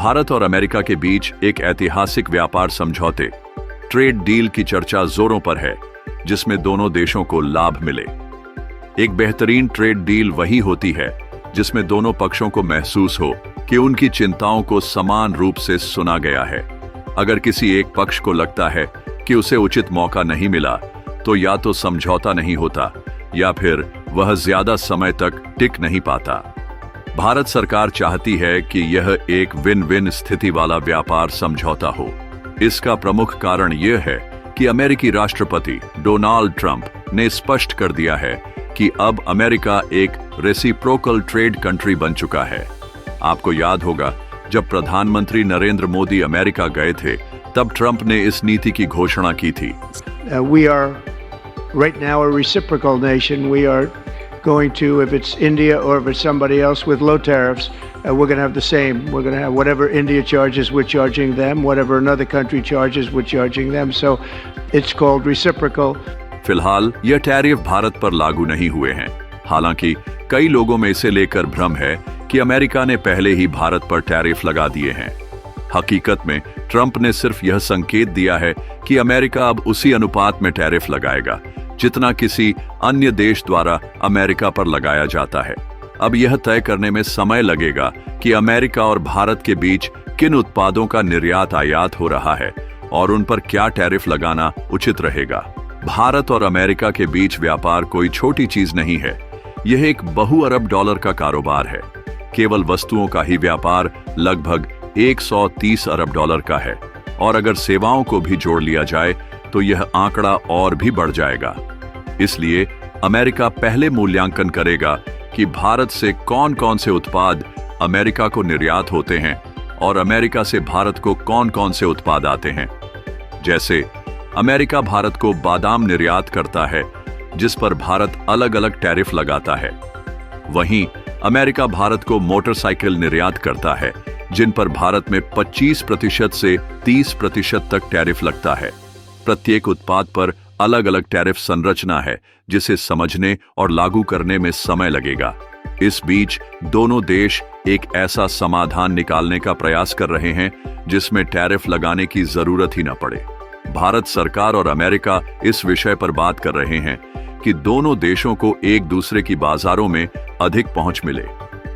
भारत और अमेरिका के बीच एक ऐतिहासिक व्यापार समझौते ट्रेड डील की चर्चा जोरों पर है, जिसमें दोनों देशों को लाभ मिले। एक बेहतरीन ट्रेड डील वही होती है जिसमें दोनों पक्षों को महसूस हो कि उनकी चिंताओं को समान रूप से सुना गया है। अगर किसी एक पक्ष को लगता है कि उसे उचित मौका नहीं मिला, तो या तो समझौता नहीं होता या फिर वह ज्यादा समय तक टिक नहीं पाता। भारत सरकार चाहती है कि यह एक विन विन स्थिति वाला व्यापार समझौता हो। इसका प्रमुख कारण यह है कि अमेरिकी राष्ट्रपति डोनाल्ड ट्रंप ने स्पष्ट कर दिया है कि अब अमेरिका एक रेसिप्रोकल ट्रेड कंट्री बन चुका है। आपको याद होगा, जब प्रधानमंत्री नरेंद्र मोदी अमेरिका गए थे, तब ट्रंप ने इस नीति की घोषणा की थी। We are right now a reciprocal nation. We are going to, if it's India or if it's somebody else with low tariffs, we're going to have the same. We're going to have whatever India charges, we're charging them. Whatever another country charges, we're charging them. So it's called reciprocal. फिलहाल यह tariff Bharat पर लागू नहीं हुए हैं। हालांकि कई लोगों में इसे लेकर भ्रम है कि अमेरिका ने पहले ही भारत पर टैरिफ लगा दिए हैं। हकीकत में ट्रंप ने सिर्फ यह संकेत दिया है कि अमेरिका अब उसी अनुपात में टैरिफ लगाएगा जितना किसी अन्य देश द्वारा अमेरिका पर लगाया जाता है। अब यह तय करने में समय लगेगा कि अमेरिका और भारत के बीच किन उत्पादों का निर्यात आयात हो रहा है और उन पर क्या टैरिफ लगाना उचित रहेगा। भारत और अमेरिका के बीच व्यापार कोई छोटी चीज नहीं है। यह एक बहु अरब डॉलर का कारोबार है। केवल वस्तुओं का ही व्यापार लगभग 130 अरब डॉलर का है, और अगर सेवाओं को भी जोड़ लिया जाए तो यह आंकड़ा और भी बढ़ जाएगा। इसलिए अमेरिका पहले मूल्यांकन करेगा कि भारत से कौन कौन से उत्पाद अमेरिका को निर्यात होते हैं और अमेरिका से भारत को कौन कौन से उत्पाद आते हैं। जैसे अमेरिका भारत को बादाम निर्यात करता है, जिस पर भारत अलग अलग टैरिफ लगाता है। वहीं अमेरिका भारत को मोटरसाइकिल निर्यात करता है, जिन पर भारत में 25% से 30% तक टैरिफ लगता है। प्रत्येक उत्पाद पर अलग अलग टैरिफ संरचना है, जिसे समझने और लागू करने में समय लगेगा। इस बीच दोनों देश एक ऐसा समाधान निकालने का प्रयास कर रहे हैं जिसमें टैरिफ लगाने की जरूरत ही न पड़े। भारत सरकार और अमेरिका इस विषय पर बात कर रहे हैं कि दोनों देशों को एक दूसरे की बाजारों में अधिक पहुंच मिले।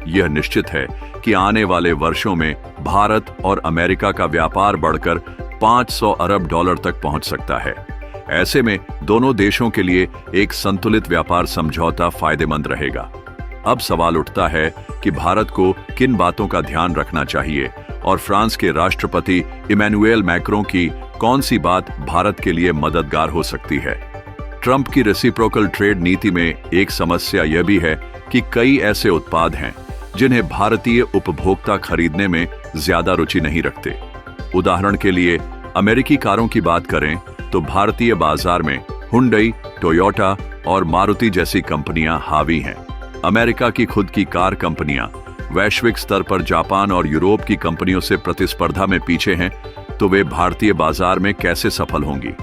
यह निश्चित है कि आने वाले वर्षों में भारत और अमेरिका का व्यापार बढ़कर 500 अरब डॉलर तक पहुंच सकता है। ऐसे में दोनों देशों के लिए एक संतुलित व्यापार समझौता फायदेमंद रहेगा। अब सवाल उठता है कि भारत को किन बातों का ध्यान रखना चाहिए और फ्रांस के राष्ट्रपति इमैनुएल मैक्रों की कौन सी बात भारत के लिए मददगार हो सकती है। ट्रंप की रेसिप्रोकल ट्रेड नीति में एक समस्या यह भी है कि कई ऐसे उत्पाद हैं जिन्हें भारतीय उपभोक्ता खरीदने में ज्यादा रुचि नहीं रखते। उदाहरण के लिए अमेरिकी कारों की बात करें तो भारतीय बाजार में हुंडई, टोयोटा और मारुति जैसी कंपनियां हावी हैं। अमेरिका की खुद की कार कंपनियां वैश्विक स्तर पर जापान और यूरोप की कंपनियों से प्रतिस्पर्धा में पीछे हैं, तो वे भारतीय बाजार में कैसे सफल होंगी।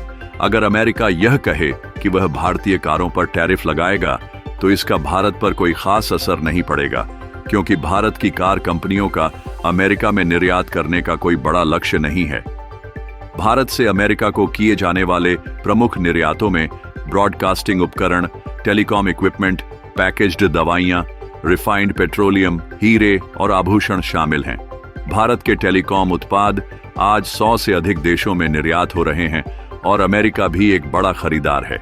अगर अमेरिका यह कहे कि वह भारतीय कारों पर टैरिफ लगाएगा, तो इसका भारत पर कोई खास असर नहीं पड़ेगा, क्योंकि भारत की कार कंपनियों का अमेरिका में निर्यात करने का कोई बड़ा लक्ष्य नहीं है। भारत से अमेरिका को किए जाने वाले प्रमुख निर्यातों में ब्रॉडकास्टिंग उपकरण, टेलीकॉम इक्विपमेंट, पैकेज्ड दवाइयां, रिफाइंड पेट्रोलियम, हीरे और आभूषण शामिल हैं। भारत के टेलीकॉम उत्पाद आज 100 से अधिक देशों में निर्यात हो रहे हैं और अमेरिका भी एक बड़ा खरीदार है।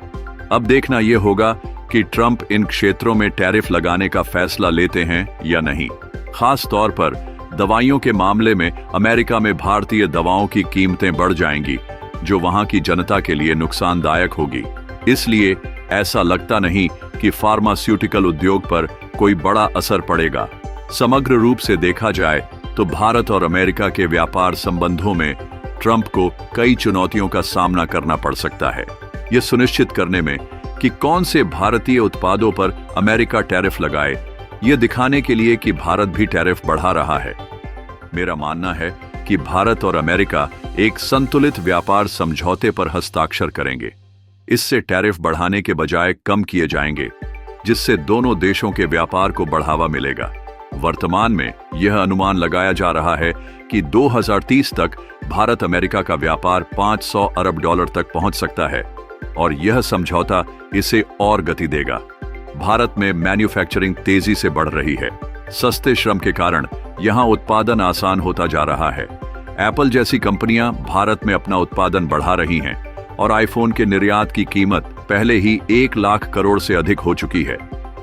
अब देखना यह होगा कि ट्रंप इन क्षेत्रों में टैरिफ लगाने का फैसला लेते हैं या नहीं। खास तौर पर दवाइयों के मामले में अमेरिका में भारतीय दवाओं की कीमतें बढ़ जाएंगी, जो वहां की जनता के लिए नुकसानदायक होगी। इसलिए ऐसा लगता नहीं कि फार्मास्यूटिकल उद्योग पर कोई बड़ा असर पड़ेगा। समग्र रूप से देखा जाए तो भारत और अमेरिका के व्यापार संबंधों में ट्रंप को कई चुनौतियों का सामना करना पड़ सकता है। यह सुनिश्चित करने में कि कौन से भारतीय उत्पादों पर अमेरिका टैरिफ लगाए, यह दिखाने के लिए कि भारत भी टैरिफ बढ़ा रहा है। मेरा मानना है कि भारत और अमेरिका एक संतुलित व्यापार समझौते पर हस्ताक्षर करेंगे। इससे टैरिफ बढ़ाने के बजाय कम किए जाएंगे, जिससे दोनों देशों के व्यापार को बढ़ावा मिलेगा। वर्तमान में यह अनुमान लगाया जा रहा है कि 2030 तक भारत अमेरिका का व्यापार 500 अरब डॉलर तक पहुंच सकता है और यह समझौता इसे और गति देगा। भारत में मैन्युफैक्चरिंग तेजी से बढ़ रही है। सस्ते श्रम के कारण यहां उत्पादन आसान होता जा रहा है। एप्पल जैसी कंपनियां भारत में अपना उत्पादन बढ़ा रही हैं और आईफोन के निर्यात की कीमत पहले ही 1 लाख करोड़ से अधिक हो चुकी है।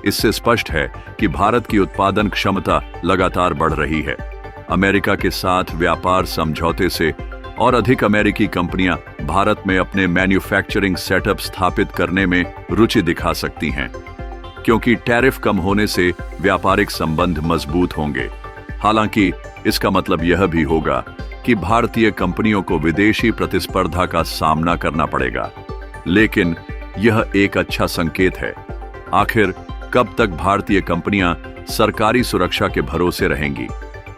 इससे स्पष्ट है कि भारत की उत्पादन क्षमता लगातार बढ़ रही है। अमेरिका के साथ व्यापार समझौते से और अधिक अमेरिकी कंपनियां भारत में अपने मैन्युफैक्चरिंग सेटअप स्थापित करने में रुचि दिखा सकती हैं, क्योंकि टैरिफ कम होने से व्यापारिक संबंध मजबूत होंगे। हालांकि इसका मतलब यह भी होगा कि भारतीय कंपनियों को विदेशी प्रतिस्पर्धा का सामना करना पड़ेगा, लेकिन यह एक अच्छा संकेत है। आखिर कब तक भारतीय कंपनियां सरकारी सुरक्षा के भरोसे रहेंगी?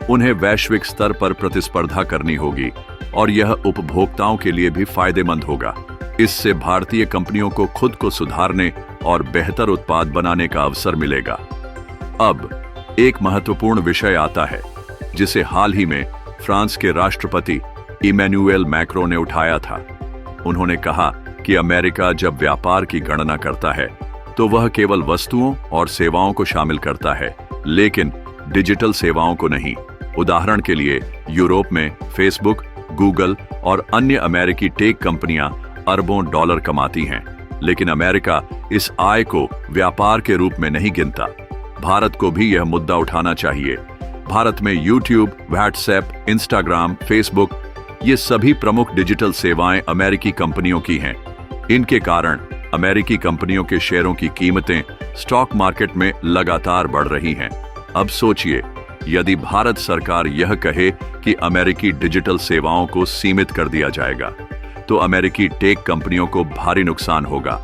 उन्हें वैश्विक स्तर पर प्रतिस्पर्धा करनी होगी और यह उपभोक्ताओं के लिए भी फायदेमंद होगा। इससे भारतीय कंपनियों को खुद को सुधारने और बेहतर उत्पाद बनाने का अवसर मिलेगा। अब एक महत्वपूर्ण विषय आता है जिसे हाल ही में फ्रांस के राष्ट्रपति इमैनुएल मैक्रों ने उठाया था। उन्होंने कहा कि अमेरिका जब व्यापार की गणना करता है तो वह केवल वस्तुओं और सेवाओं को शामिल करता है, लेकिन डिजिटल सेवाओं को नहीं। उदाहरण के लिए यूरोप में फेसबुक, गूगल और अन्य अमेरिकी टेक कंपनियां अरबों डॉलर कमाती हैं, लेकिन अमेरिका इस आय को व्यापार के रूप में नहीं गिनता। भारत को भी यह मुद्दा उठाना चाहिए। भारत में यूट्यूब, व्हाट्सएप, इंस्टाग्राम, फेसबुक ये सभी प्रमुख डिजिटल सेवाएं अमेरिकी कंपनियों की हैं। इनके कारण अमेरिकी कंपनियों के शेयरों की कीमतें स्टॉक मार्केट में लगातार बढ़ रही हैं। अब सोचिए, यदि भारत सरकार यह कहे कि अमेरिकी डिजिटल सेवाओं को सीमित कर दिया जाएगा, तो अमेरिकी टेक कंपनियों को भारी नुकसान होगा।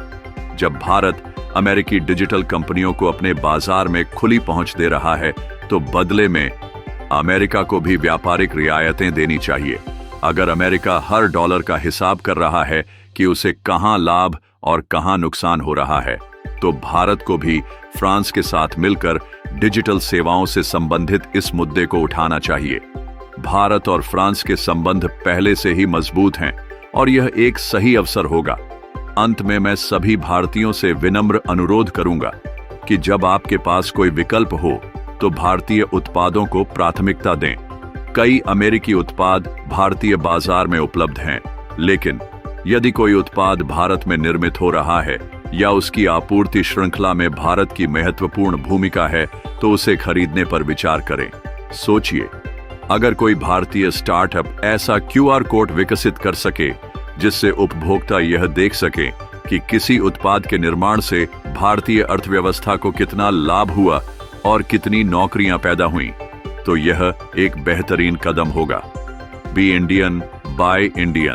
जब भारत अमेरिकी डिजिटल कंपनियों को अपने बाजार में खुली पहुंच दे रहा है, तो बदले में अमेरिका को भी व्यापारिक रियायतें देनी चाहिए। अगर अमेरिका हर डॉलर का हिसाब कर रहा है कि उसे कहां लाभ और कहां नुकसान हो रहा है, तो भारत को भी फ्रांस के साथ मिलकर डिजिटल सेवाओं से संबंधित इस मुद्दे को उठाना चाहिए। भारत और फ्रांस के संबंध पहले से ही मजबूत हैं और यह एक सही अवसर होगा। अंत में मैं सभी भारतीयों से विनम्र अनुरोध करूंगा कि जब आपके पास कोई विकल्प हो तो भारतीय उत्पादों को प्राथमिकता दें। कई अमेरिकी उत्पाद भारतीय बाजार में उपलब्ध हैं, लेकिन यदि कोई उत्पाद भारत में निर्मित हो रहा है या उसकी आपूर्ति श्रृंखला में भारत की महत्वपूर्ण भूमिका है, तो उसे खरीदने पर विचार करें। सोचिए, अगर कोई भारतीय स्टार्टअप ऐसा क्यूआर कोड विकसित कर सके जिससे उपभोक्ता यह देख सके कि किसी उत्पाद के निर्माण से भारतीय अर्थव्यवस्था को कितना लाभ हुआ और कितनी नौकरियां पैदा हुईं, तो यह एक बेहतरीन कदम होगा। Be Indian, buy Indian.